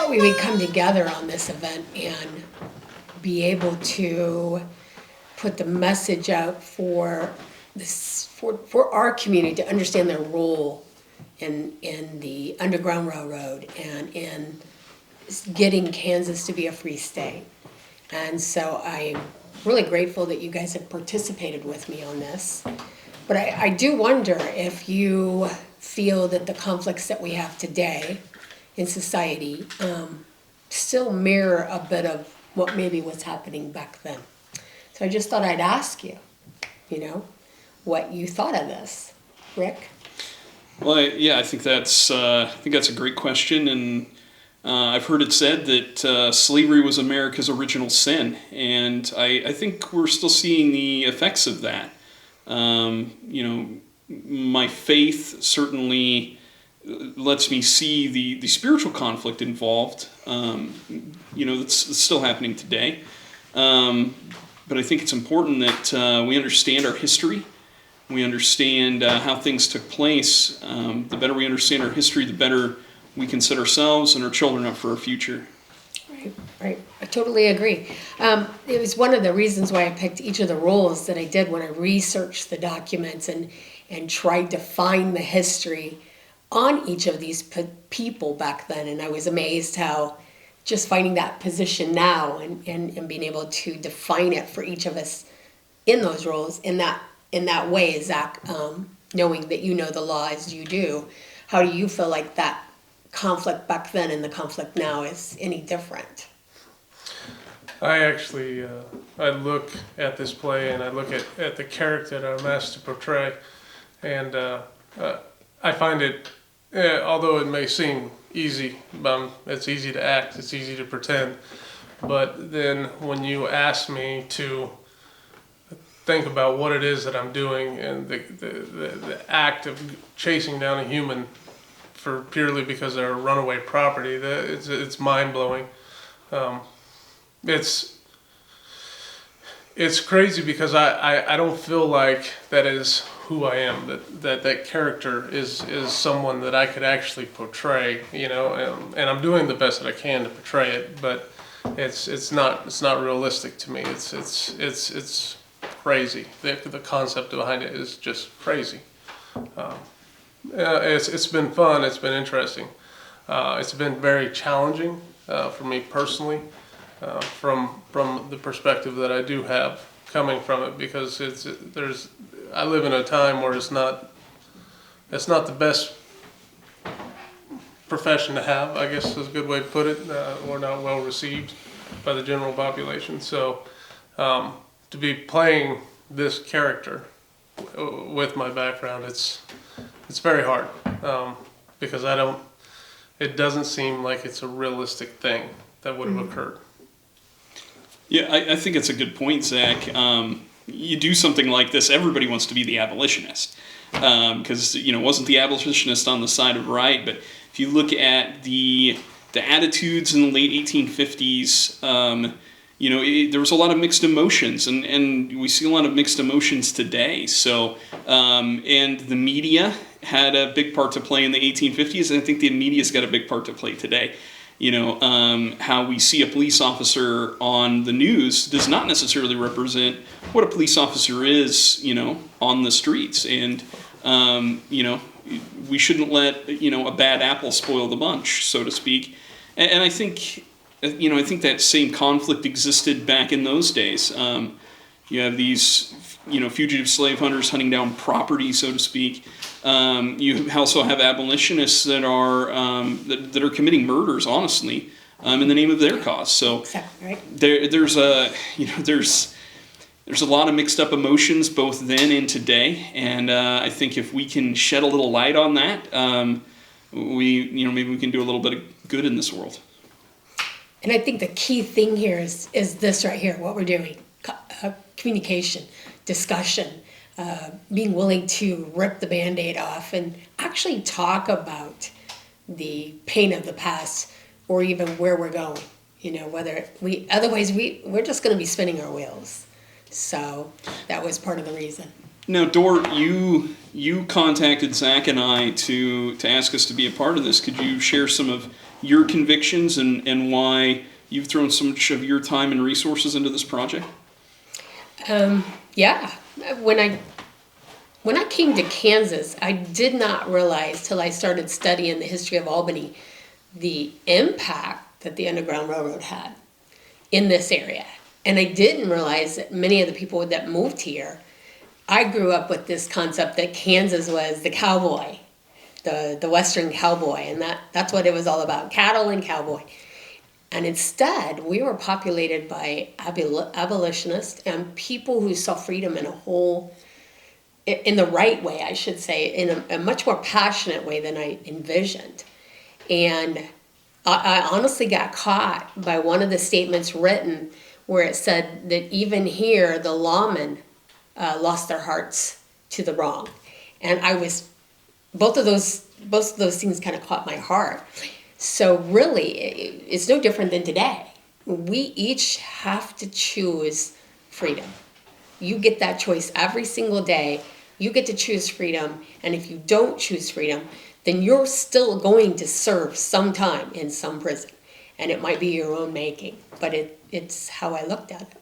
thought we would come together on this event and be able to put the message out for this, for our community to understand their role in the Underground Railroad and in getting Kansas to be a free state. And so I'm really grateful that you guys have participated with me on this. But I do wonder if you feel that the conflicts that we have today in society still mirror a bit of what maybe was happening back then. So I just thought I'd ask you, what you thought of this. Rick? Well, I think that's a great question, and I've heard it said that slavery was America's original sin, and I think we're still seeing the effects of that. My faith certainly lets me see the spiritual conflict involved. It's still happening today. But I think it's important that we understand our history. We understand how things took place. The better we understand our history, the better we can set ourselves and our children up for our future. Right. I totally agree. It was one of the reasons why I picked each of the roles that I did when I researched the documents and tried to find the history on each of these people back then. And I was amazed how just finding that position now and being able to define it for each of us in those roles in that way, Zach, knowing that you know the law as you do, how do you feel like that conflict back then and the conflict now is any different? I actually, I look at this play and I look at the character that I'm asked to portray, and I find it, although it may seem easy, it's easy to act, it's easy to pretend, but then when you ask me to think about what it is that I'm doing and the act of chasing down a human for purely because they're a runaway property, it's mind-blowing. It's crazy because I don't feel like that is who I am, that character is someone that I could actually portray, and I'm doing the best that I can to portray it, but it's not realistic to me. It's crazy. The concept behind it is just crazy. It's been fun. It's been interesting. It's been very challenging for me personally, from the perspective that I do have coming from it, because I live in a time where it's not the best profession to have, I guess is a good way to put it. We're not well received by the general population. So to be playing this character with my background, it's very hard, because it doesn't seem like it's a realistic thing that would have occurred. Yeah, I think it's a good point, Zach. You do something like this, everybody wants to be the abolitionist, because wasn't the abolitionist on the side of right? But if you look at the attitudes in the late 1850s, there was a lot of mixed emotions, and we see a lot of mixed emotions today. So, and the media had a big part to play in the 1850s, and I think the media's got a big part to play today. How we see a police officer on the news does not necessarily represent what a police officer is, on the streets. And, we shouldn't let, a bad apple spoil the bunch, so to speak. And I think, I think that same conflict existed back in those days. You have these, fugitive slave hunters hunting down property, so to speak. You also have abolitionists that are committing murders, honestly, in the name of their cause. So there's a lot of mixed up emotions both then and today, and I think if we can shed a little light on that, maybe we can do a little bit of good in this world. And I think the key thing here is this right here, what we're doing. Communication, discussion, being willing to rip the Band-Aid off and actually talk about the pain of the past or even where we're going. Otherwise we're just going to be spinning our wheels. So that was part of the reason. Now, Dort, you contacted Zach and I to ask us to be a part of this. Could you share some of your convictions and why you've thrown so much of your time and resources into this project? Yeah, when I came to Kansas, I did not realize till I started studying the history of Albany the impact that the Underground Railroad had in this area. And I didn't realize that many of the people that moved here, I grew up with this concept that Kansas was the cowboy, the Western cowboy, and that's what it was all about, cattle and cowboy. And instead, we were populated by abolitionists and people who saw freedom in the right way, I should say, in a much more passionate way than I envisioned. And I honestly got caught by one of the statements written where it said that even here, the lawmen lost their hearts to the wrong. And both of those things kind of caught my heart. So really, it's no different than today. We each have to choose freedom. You get that choice every single day. You get to choose freedom. And if you don't choose freedom, then you're still going to serve some time in some prison. And it might be your own making, but it's how I looked at it.